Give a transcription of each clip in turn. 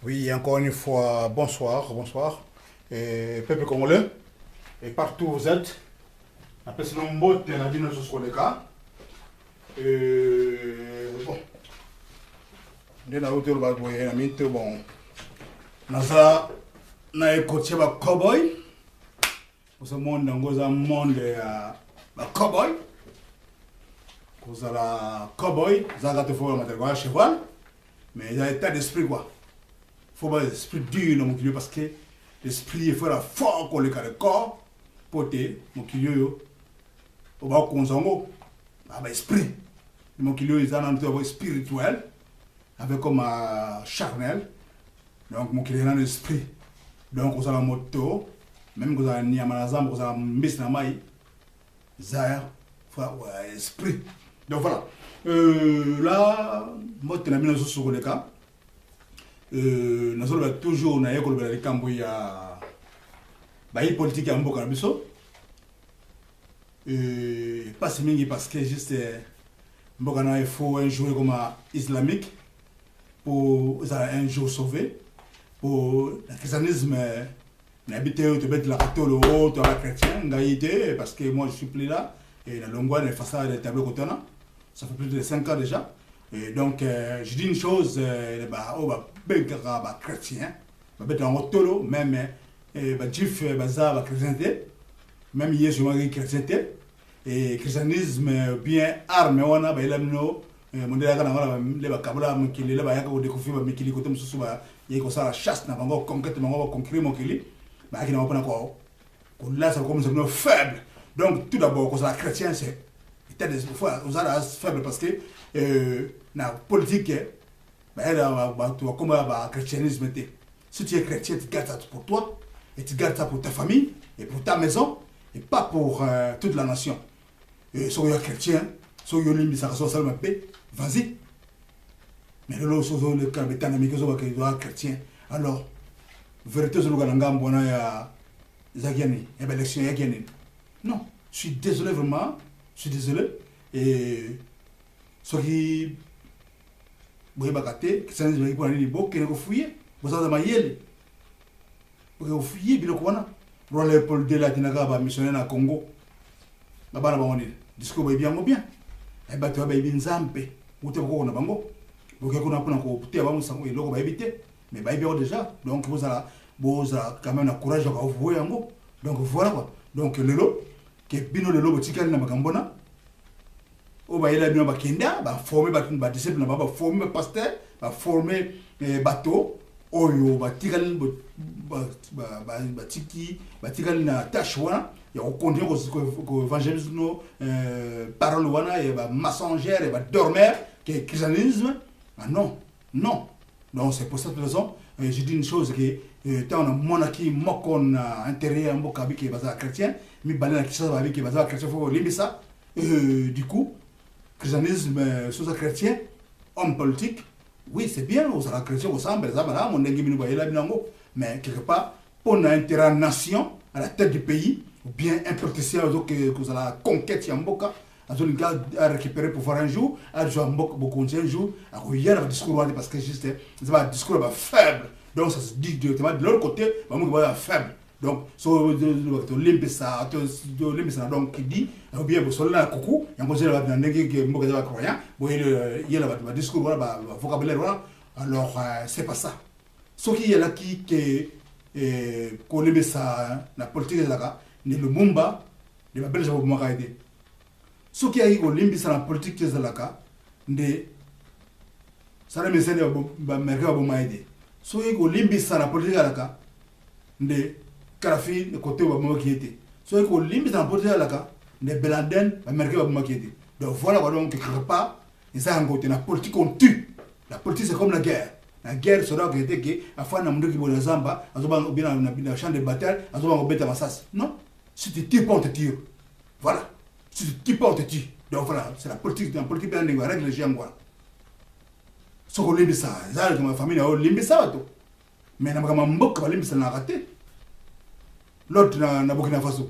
Oui, encore une fois, bonsoir, bonsoir. Et peuple congolais, et partout où vous êtes, après ce nombre de la vie de notre cas. Bon, de la route, bon, Nasa, na écouté ba cowboy, pour ce monde, dans un monde cowboy, pour la cowboy, ça a été fait un cheval, mais il y a un état d'esprit quoi. Il faut pas l'esprit dur dans mon milieu parce que l'esprit est fort qu'on le corps pour te mon milieu au bas consommo avec esprit mon milieu ils ont un spirituel avec comme charnel donc mon milieu dans l'esprit donc vous avez la moto même vous avez ni amanazam vous avez mis na mai zaire esprit donc voilà là moi tu n'as mis sur le cas nous toujours na école de cambo ya bayi politique ya mboka na biso pas si mingi parce que juste mboka na il faut un jour comme islamique pour un jour sauvé pour le christianisme n'habiter au Tibet la catholique ou la chrétien ngaïté parce que moi je suis plus là et la longueur des façades de tableau cotona ça fait plus de 5 ans déjà. Et donc, je dis une chose, les chrétiens, même les juifs, les chrétienté, même hier, je suis chrétienté, et christianisme, bien armé, on a des chasse, faible. Donc, tout d'abord, la chrétien, c'est faible parce que la politique comme le christianisme si tu es chrétien tu gardes ça pour toi et tu gardes ça pour ta famille et pour ta maison et pas pour toute la nation et si tu es chrétien si tu es vas-y mais le chrétien alors vérité sur le non je suis désolé vraiment je suis désolé et ceux qui boye bakate christianisme qui pour aller libo qui ne fouiller vous avez mayele pour que fouiller bilo kwana rôle pour de la dinaga ba missionnaire na Congo na bana ba woni discours ba bien bien e ba to ba binzampe ute ko na bango boke kuna kuna ko putia ba musango iloko ba éviter mais ba bien déjà donc vous allez quand même na courage ka vous yango donc voilà quoi donc lelo que bino lelo botikali na makambona o ba ila bino bakenda ba former ba disciple na ba former pasteur ba former bateau oyo batikali batikali na tâche wana ya ko continuer ko évangélisme parole wana et ba messengère et ba dormeur que christianisme ah non non donc c'est pour cette raison je dis une chose que tant on a monarchie mokon intérieur mboka biki baza chrétien mi balena kisa ba biki baza chrétien faut limisa du coup christianisme sous chrétien homme politique oui c'est bien aux chrétiens au semble ça voilà mon dengi minuba ela binango mais quelque part pour l'intérêt nation à la tête du pays ou bien importation que la conquête yamboka à récupérer pour voir un jour à jouer beaucoup un jour à regarder le discours parce que juste c'est un discours faible donc ça se dit directement de l'autre côté va faible donc so limpisa donc qui dit ou bien vous solana coucou y a posé la ndenge que mboka za croyant bon il y a le discours voilà vocabulaire voilà alors c'est pas ça ce qui est là qui que ko limpisa la politique de la ni le mumba de la belge pour moi aider ce qui a eu ko limpisa la politique de la ka de ça le message ba merka pour moi aider ce qui ko limpisa la politique de la ka de Karafi de côté où moi qui était soit qu'on limite en portée là ka de Beladen américain moi qui était donc voilà donc quelque part et ça en côté la politique on tue la politique c'est comme la guerre sera que était que afin na mundu ki bona zamba azoba bien na champ de bataille azoba ngobeta masasi non si tu tires pas on te tire voilà si tu tires pas on te tire donc voilà c'est la politique dans politique bien la règle j'ai ngwa so ko limbi ça za ma famille na limbi ça to mais na kama mboka ba limbi ça na raté l'autre na Burkina Faso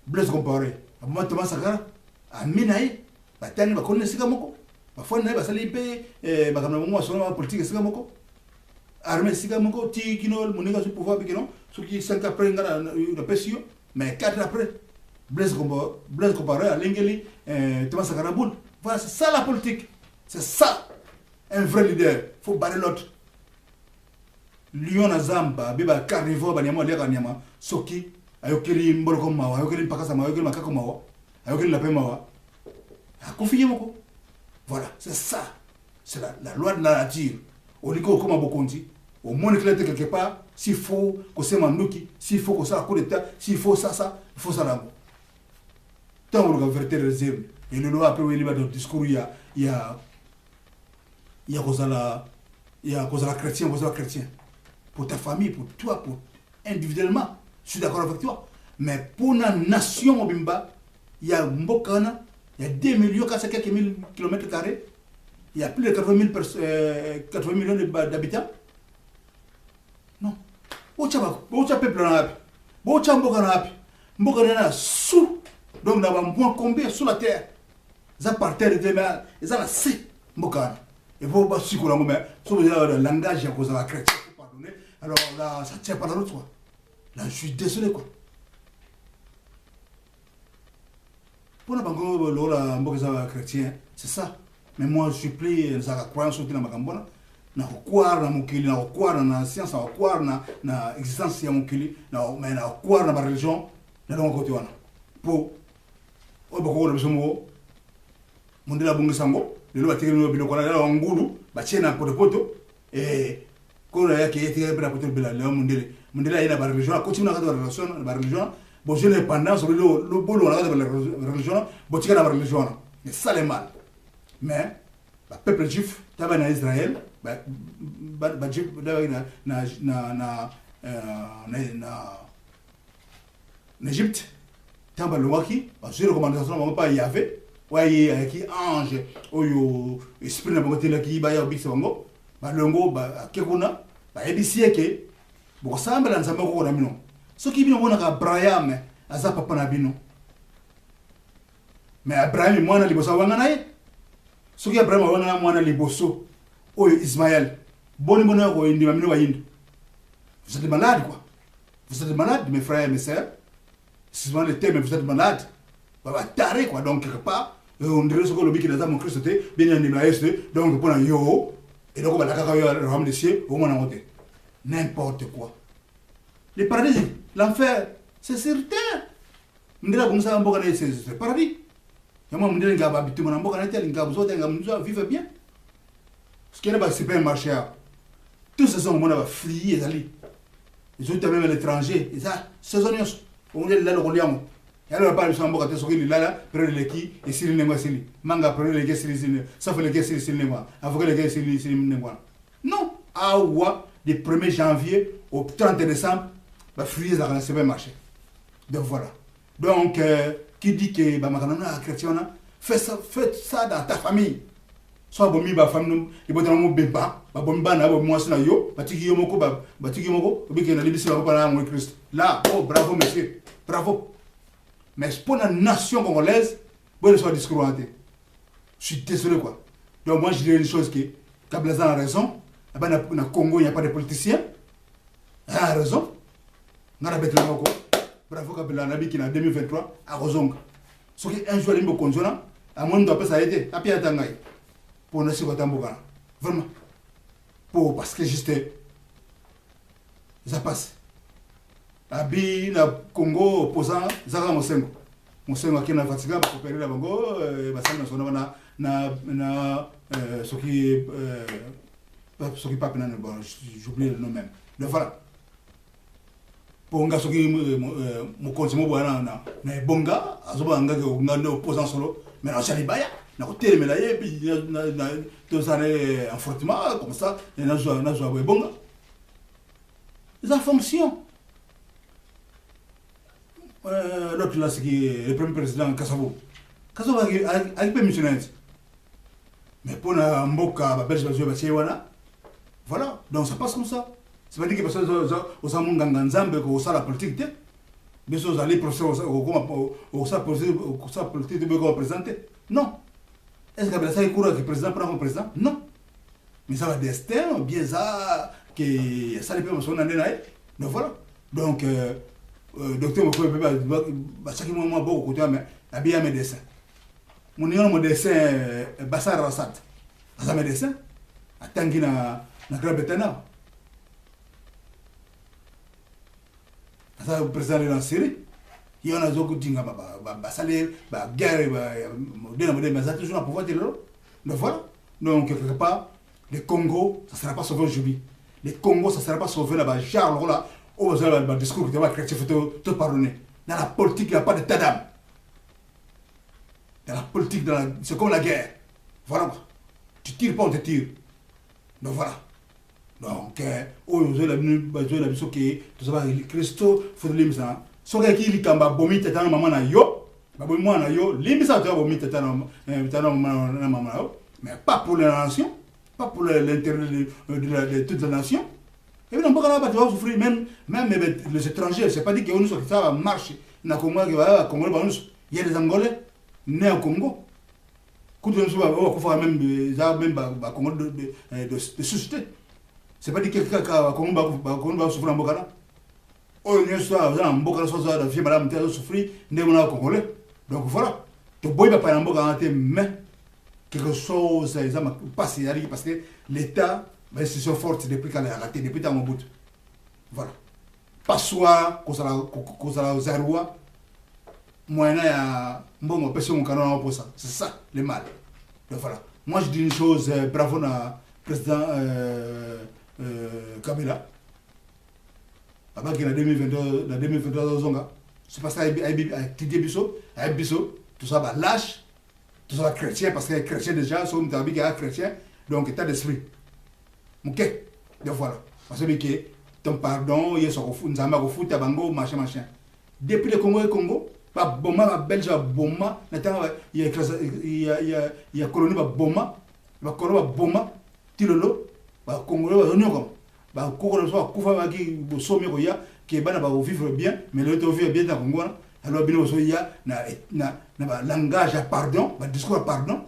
Blaise Compaoré aboma Thomas Sankara aminaye batani bakone sika moko bafona na basali pe bakamna mo solo politique sika moko armée sika moko ti kino moninga sur pouvoir bikino ce qui 5 après ngara le pesio mais 4 après Blaise comparé à Lengeli Thomas Sankara Boule. Voilà, c'est ça la politique. C'est ça un vrai leader. Il faut barrer l'autre. Lyon na Zamba, biba carnivore banyama leka nyama soki ayokeli mboloko mawa, ayokeli pakasa mawa, ayokeli makako mawa, ayokeli lapin mawa. Akufiye moko. Voilà, c'est ça. C'est la loi de la nature. Au liko comme Bokonzi, au moins éclaté quelque part, s'il faut que c'est Manouki, s'il faut que ça coup d'état, s'il faut ça, il faut ça là. Tant on va vérité réserve. Et le loi après il y a dans le discours il y a cause la chrétien, cause la chrétien. Pour ta famille, pour toi, pour individuellement, je suis d'accord avec toi. Mais pour la nation au Bimba, il y a Mbokana, il y a 2 millions, quelques mille kilomètres carrés. Il y a plus de 80 millions d'habitants. Non. Où tu as peuple là? Où tu as Mbokana? Mbokana sous. Donc, nous avons un point combien sous la terre. Ils ont par terre, ils ont assez Mbokana. Et vous, si vous avez le langage à cause de la chrétienne, pardonnez. Alors là, ça ne tient pas la route, quoi. Là, je suis désolé, quoi. Pour la Mbokana chrétien, c'est ça. Mais moi, je suis plus dans la croyance sur la Magambona. Je crois dans mon kili, je crois dans la science, je crois dans l'existence de mon kili, mais je crois dans la religion, dans le côté. Pour beaucoup de gens, mon Dieu, bon sango, le loi tire le bilo kola la ngulu, ba chena poto et ko la yake yete bra poto bila le mondele ina ba religion, continue na relation ba religion, bo je l'indépendance le bolo na ba religion, bo tika na ba religion. C'est ça le mal. Mais le peuple juif, en Israël, en Égypte, dans le Waki, je recommandation pas y avait, ouais, qui ange, ou esprit n'a pas été qui baya bix bango, longo, kekuna, ebisieke, bon ça me lance beaucoup de mino. Ce qui vient on a Abraham, aza papa na bino. Mais Abraham moi na libosa wanganaye. Ce qui est vraiment un liboso, oh Ismaël, bon bonheur, vous êtes malade, quoi. Vous êtes malade, mes frères et mes sœurs. C'est souvent le thème, vous êtes malade. Vous êtes taré, quoi. Donc, quelque part, on dirait ce que le bic est dans mon Christ, bien animé, donc, pour un yo, et donc, on va la rame de cieux, au moins en monter. N'importe quoi. Le paradis, l'enfer, c'est sur terre. On dirait comme ça, c'est le paradis. Et moi, je me dis que je vivre bien. Ce qui est le supermarché, tous ces hommes ont flié. Ils ont même l'étranger. Et ça, saisonniers. On est là, le Roliamo. Et alors, par exemple, on est là, près de l'équipe, et si les nègres, manga, près de l'équipe, ça fait les guerres, c'est les nègres. Avant que les guerres, c'est les nègres. Non. À Oua, du 1er janvier au 30 décembre, il va flier dans le supermarché. Donc voilà. Donc, qui dit que bah chrétien fais ça dans ta famille soit bomi ba famille et bon dans mon beba ba bomba na bo moi na yo batiki yo moko batiki moko obike na libisi ba na mon Christ là oh bravo monsieur bravo mais pour la nation congolaise bon soit discours hanté je suis désolé quoi donc moi je dirais une chose que Kabila a raison na Congo il n'y a pas de politiciens il a raison on a bête là quoi. Bravo Kabila Nabi qui en 2023 à Rozonga. Ce qui est un jour limbo conjoint, à moins de ça a été à Pierre Tangaï pour ne pas tambourgan. Vraiment. Pour parce que juste ça passe. Abi na Congo opposant Zara Mosengo. Mosengo qui n'a fatigué pour opérer la bango, bassin na sona na ce qui pas pénal bon j'oublie le nom même. Donc voilà. Bonga soki mo konti bwana na bonga azoba ngake ngande opposant solo mais na chalibaya na hôtel mais là et puis na to sare en fortement comme ça et na joie bonga ça fonctionne l'autre là c'est le premier président Kassavo a peu missionnaire mais pour na mboka ba belge ba wana voilà donc ça passe comme ça. C'est pas dit que parce que aux amont ganganzambe que ça la politique mais aux allez professeur au ça politique de me représenter non est-ce que ça est courant que le président prend comme président non Mais ça va destin, bien ça, que ça dépend de son année. Donc voilà. Donc, docteur Moko, chaque moment, beaucoup de temps, mais bien mes dessins. Mon dessin, Bassar Rassat. Ça mes dessins. Attends, na Grande-Bretagne. Ça, le président de la Syrie. Il y en a d'autres qui ont salaire, guerre, mais ça toujours un pouvoir de l'eau. Donc voilà. Donc, quelque part, le Congo, ça ne sera pas sauvé aujourd'hui. Le Congo, ça ne sera pas sauvé là-bas. Genre, là, où vous avez le discours qui va chrétien, il faut te pardonner. Dans la politique, il n'y a pas de tadam. Dans la politique, c'est comme la guerre. Voilà. Tu tires pas, on te tire. Donc voilà. Donc, vous avez la vision qui tout ça, Christo, il faut le dire. Si vous avez dit que vous avez dit que vous avez dit que vous avez mais pas pour la nation, pas pour l'intérêt de toute la nation. Et bien, on ne peut pas souffrir, même les étrangers. Ce n'est pas dit que ça marche. Il y a des Angolais nés au Congo. Même Congo de susciter. Ce n'est pas dit que quelqu'un va souffrir en Bokala. Oh, il y a un Bokala soit de vie, madame, tu as souffert, n'est pas Congolais. Donc voilà. Tu ne peux pas en Bokala, mais quelque chose ça passe parce que l'État va se forte depuis qu'elle a raté, depuis tant bout. Voilà. Pas soit qu'on s'ala zéroa, moyen à bon personne canon pour ça. C'est ça le mal. Donc voilà. Moi je dis une chose, bravo à président Kabila. Avant qu'il a 2022 zonga. C'est parce qu'il a Bisso, tout ça va lâche. Tout ça chrétien, parce que les chrétiens déjà, sont chrétiens, donc état d'esprit. Ok, donc voilà. Parce que ton pardon, il y a un foot, tabango, machin. Depuis le Congo, pas Boma, Belge, Boma, il y a colonie Boma, Boma, Tilolo, Congo, Congo, Koufa, qui va vivre bien, mais l'autre vivre bien dans Congo. Alors, il y a un langage à pardon, un discours à pardon.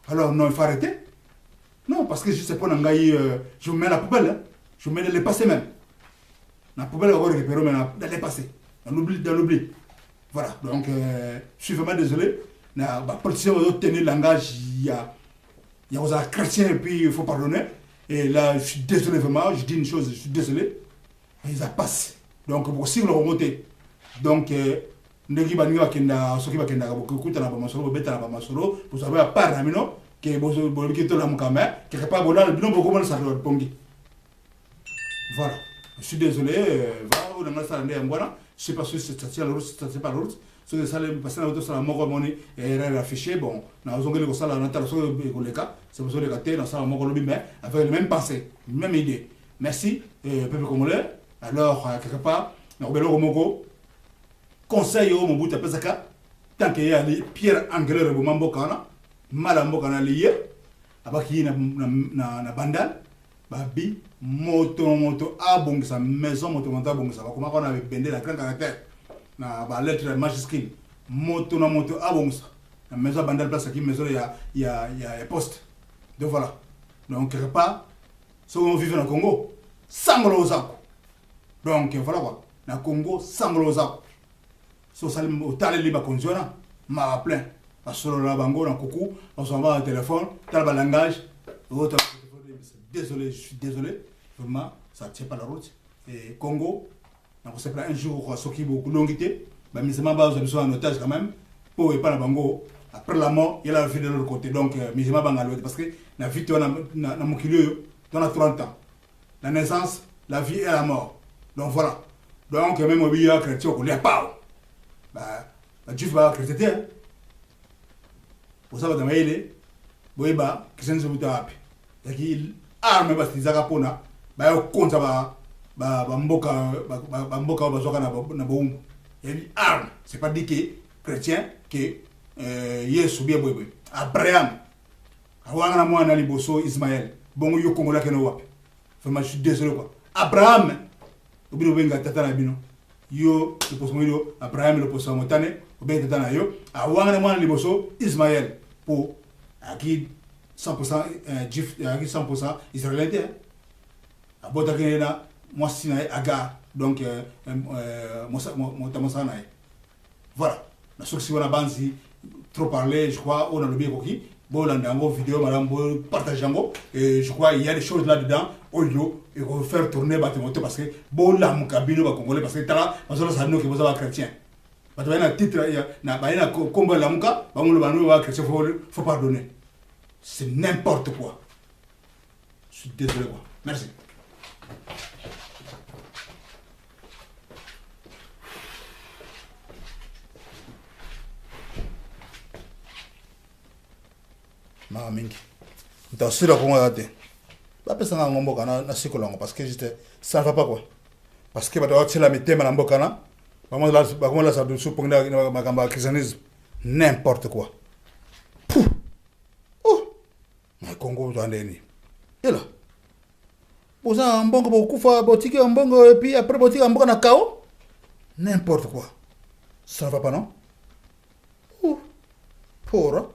Alors, non, il faut arrêter. Non, parce que je ne sais pas, je vous mets la poubelle, hein. Je vous mets dans les passés même. La poubelle, on va récupérer, mais dans les passés. Dans l'oubli. Voilà, donc, je suis vraiment désolé. La politicien va tenir le langage, il y a aux chrétiens et puis il faut pardonner. Et là, je suis désolé vraiment, je dis une chose, je suis désolé. Et ça passe. Donc, pour si vous le remontez. Donc, ndeki baningi bakenda soki bakenda kukuta na bamasolo beta na bamasolo vous savez à part amino que bozo boliki to la mukame quelque part bonal bino boko bon ça pongi. Voilà, je suis désolé va ou dans ça ndé ngwana je sais pas si c'est la route c'est pas la route so de salle passer na auto sala moko moni et affiché bon na ozongeli ko sala na tala so ko leka c'est pour ça le caté na sala moko lobi mais avec le même pensée même idée. Merci peuple congolais. Alors quelque part na obelo moko conseil au Mobutu Pesaka, tant qu'il y a les pierres anglaires au Mambokana, Malambokana lié, avec qui na bandal, babi, moto, abong sa maison, moto, abong sa, comment on avait bendé la grande caractère, na lettre majuscule, moto, abong sa, la maison bandal place qui maison il y a poste. Donc voilà. Donc quelque part, si on vit dans le Congo, sans l'osako. Donc voilà quoi. Dans le Congo, sans l'osako. So salim au tali liba condiona ma plein parce que la bango na coucou on s'en va au téléphone tal ba langage désolé je suis désolé vraiment ça tient pas la route et Congo on se prend un jour ce qui beaucoup longité bah mais c'est ma base besoin en otage quand même pour et pas la bango après la mort il a la vie de l'autre côté donc mais je m'abandonne parce que la vie na mon kilo dans 30 ans la naissance la vie et la mort donc voilà donc même au milieu chrétien on lui a pas Dieu va chrétien pour ça va il boyba christian se buta api yaki arme basi zaka pona ba yo konza ba mboka bazoka na bombo et arme c'est pas dit que chrétien que Yesu bien boy Abraham awanga na mwana liboso Ismaël bongo yo kongola keno wapi vraiment je suis désolé quoi Abraham obino benga tata na bino yo le posomo Abraham le posomo tane obeta tana yo awanga na mwana liboso Ismaël pour aki 100% juif 100% israélien a bota kena moi sinaï aga donc voilà la source on a banzi trop parlé je crois on a le bien coquille bon là dans vos vidéos madame bon partage et je crois il y a des choses là dedans audio et on faire tourner bâtiment parce que bon là mon cabine va congolais parce que là parce que ça nous que vous avez chrétien parce que un titre na ba ina combat la muka ba mon le ba chrétien faut pardonner c'est n'importe quoi je suis désolé quoi merci. Ma mingi ntasira ko ngate ba pesa nga ngombo kana na sikolango parce que j'étais ça va pas quoi parce que ba doit tshela mitema na mboka na ba mo la sa dusu ponga na magamba christianisme n'importe quoi Pouh. Oh na Congo ndeni ela boza mbongo bokufa botiki mbongo et puis après botiki mboka na kao n'importe quoi ça va pas non. Pora